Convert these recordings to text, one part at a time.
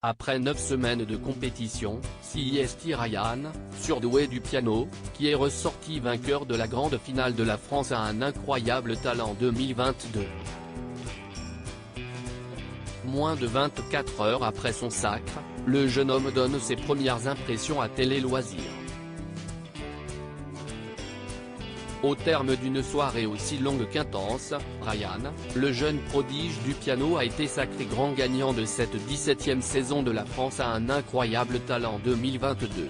Après 9 semaines de compétition, c'est Ryan, surdoué du piano, qui est ressorti vainqueur de la grande finale de la France a un incroyable talent 2022. Moins de 24 heures après son sacre, le jeune homme donne ses premières impressions à Télé Loisirs. Au terme d'une soirée aussi longue qu'intense, Ryan, le jeune prodige du piano a été sacré grand gagnant de cette 17e saison de la France a un incroyable talent 2022.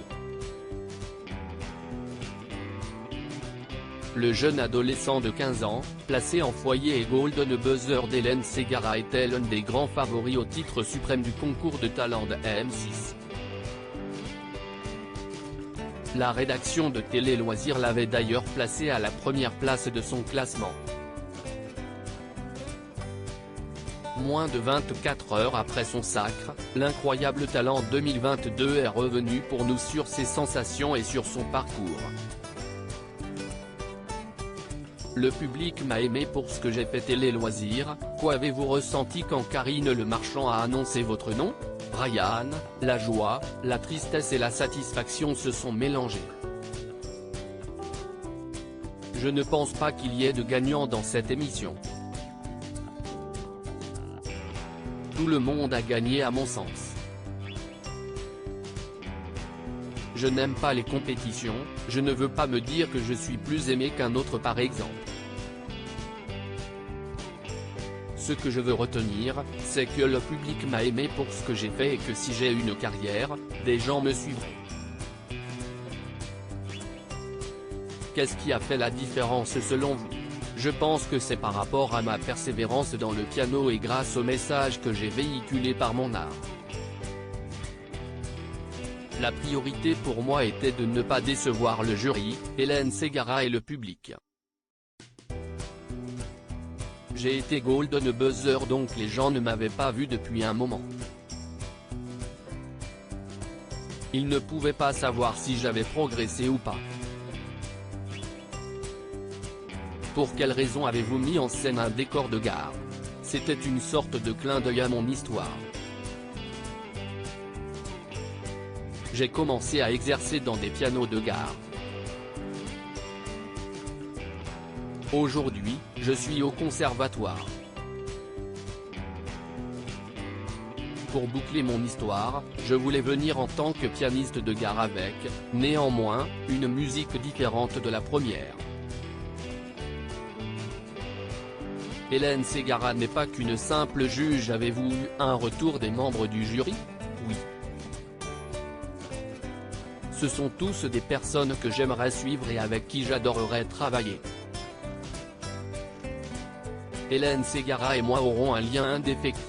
Le jeune adolescent de 15 ans, placé en foyer et Golden Buzzer d'Hélène Ségara était l'un des grands favoris au titre suprême du concours de talent de M6. La rédaction de Télé Loisirs l'avait d'ailleurs placé à la première place de son classement. Moins de 24 heures après son sacre, l'incroyable talent 2022 est revenu pour nous sur ses sensations et sur son parcours. Le public m'a aimé pour ce que j'ai fait Télé Loisirs. Quoi avez-vous ressenti quand Karine Le Marchand a annoncé votre nom ? Ryan, la joie, la tristesse et la satisfaction se sont mélangées. Je ne pense pas qu'il y ait de gagnant dans cette émission. Tout le monde a gagné à mon sens. Je n'aime pas les compétitions, je ne veux pas me dire que je suis plus aimé qu'un autre par exemple. Ce que je veux retenir, c'est que le public m'a aimé pour ce que j'ai fait et que si j'ai une carrière, des gens me suivront. Qu'est-ce qui a fait la différence selon vous ? Je pense que c'est par rapport à ma persévérance dans le piano et grâce au message que j'ai véhiculé par mon art. La priorité pour moi était de ne pas décevoir le jury, Hélène Ségara et le public. J'ai été Golden Buzzer donc les gens ne m'avaient pas vu depuis un moment. Ils ne pouvaient pas savoir si j'avais progressé ou pas. Pour quelle raison avez-vous mis en scène un décor de gare ? C'était une sorte de clin d'œil à mon histoire. J'ai commencé à exercer dans des pianos de gare. Aujourd'hui, je suis au conservatoire. Pour boucler mon histoire, je voulais venir en tant que pianiste de gare avec, néanmoins, une musique différente de la première. Hélène Ségara n'est pas qu'une simple juge. Avez-vous eu un retour des membres du jury ? Oui. Ce sont tous des personnes que j'aimerais suivre et avec qui j'adorerais travailler. Hélène Ségara et moi aurons un lien indéfectible.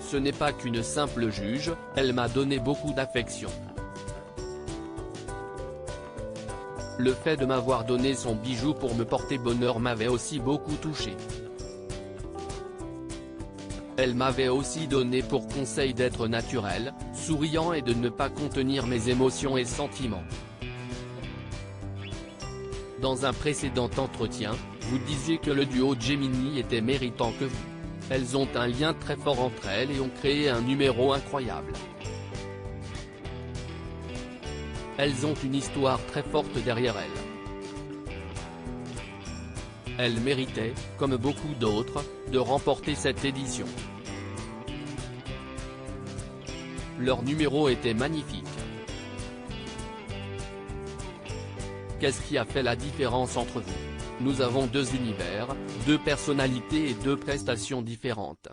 Ce n'est pas qu'une simple juge, elle m'a donné beaucoup d'affection. Le fait de m'avoir donné son bijou pour me porter bonheur m'avait aussi beaucoup touché. Elle m'avait aussi donné pour conseil d'être naturel, souriant et de ne pas contenir mes émotions et sentiments. Dans un précédent entretien, vous disiez que le duo Gemini était méritant que vous. Elles ont un lien très fort entre elles et ont créé un numéro incroyable. Elles ont une histoire très forte derrière elles. Elles méritaient, comme beaucoup d'autres, de remporter cette édition. Leur numéro était magnifique. Qu'est-ce qui a fait la différence entre vous ? Nous avons deux univers, deux personnalités et deux prestations différentes.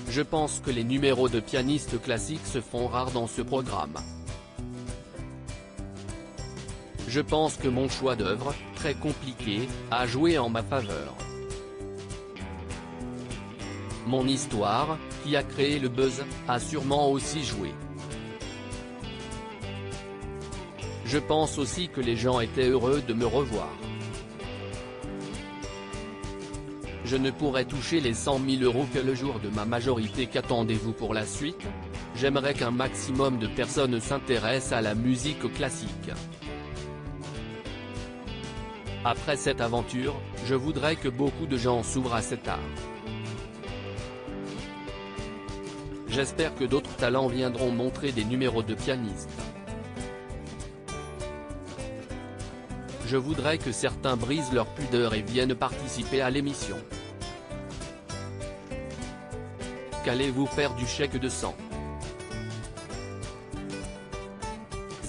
Je pense que les numéros de pianistes classiques se font rares dans ce programme. Je pense que mon choix d'œuvre, très compliqué, a joué en ma faveur. Mon histoire, qui a créé le buzz, a sûrement aussi joué. Je pense aussi que les gens étaient heureux de me revoir. Je ne pourrai toucher les 100 000 € que le jour de ma majorité. Qu'attendez-vous pour la suite ? J'aimerais qu'un maximum de personnes s'intéressent à la musique classique. Après cette aventure, je voudrais que beaucoup de gens s'ouvrent à cet art. J'espère que d'autres talents viendront montrer des numéros de pianiste. Je voudrais que certains brisent leur pudeur et viennent participer à l'émission. Qu'allez-vous faire du chèque de 100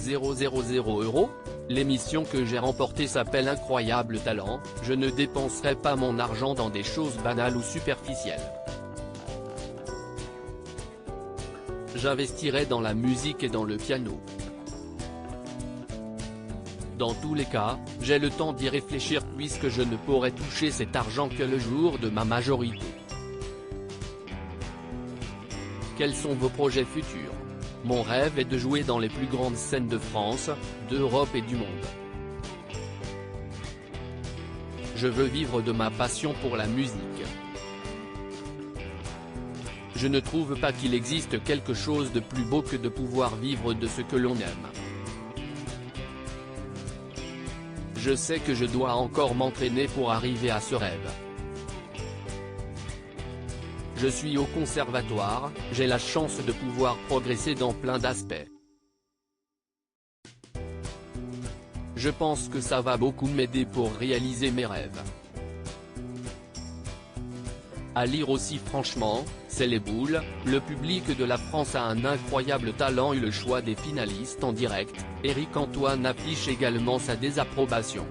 000 €? L'émission que j'ai remportée s'appelle Incroyable Talent, je ne dépenserai pas mon argent dans des choses banales ou superficielles. J'investirai dans la musique et dans le piano. Dans tous les cas, j'ai le temps d'y réfléchir puisque je ne pourrai toucher cet argent que le jour de ma majorité. Quels sont vos projets futurs? Mon rêve est de jouer dans les plus grandes scènes de France, d'Europe et du monde. Je veux vivre de ma passion pour la musique. Je ne trouve pas qu'il existe quelque chose de plus beau que de pouvoir vivre de ce que l'on aime. Je sais que je dois encore m'entraîner pour arriver à ce rêve. Je suis au conservatoire, j'ai la chance de pouvoir progresser dans plein d'aspects. Je pense que ça va beaucoup m'aider pour réaliser mes rêves. À lire aussi franchement, c'est les boules, le public de la France a un incroyable talent et le choix des finalistes en direct, Éric Antoine affiche également sa désapprobation.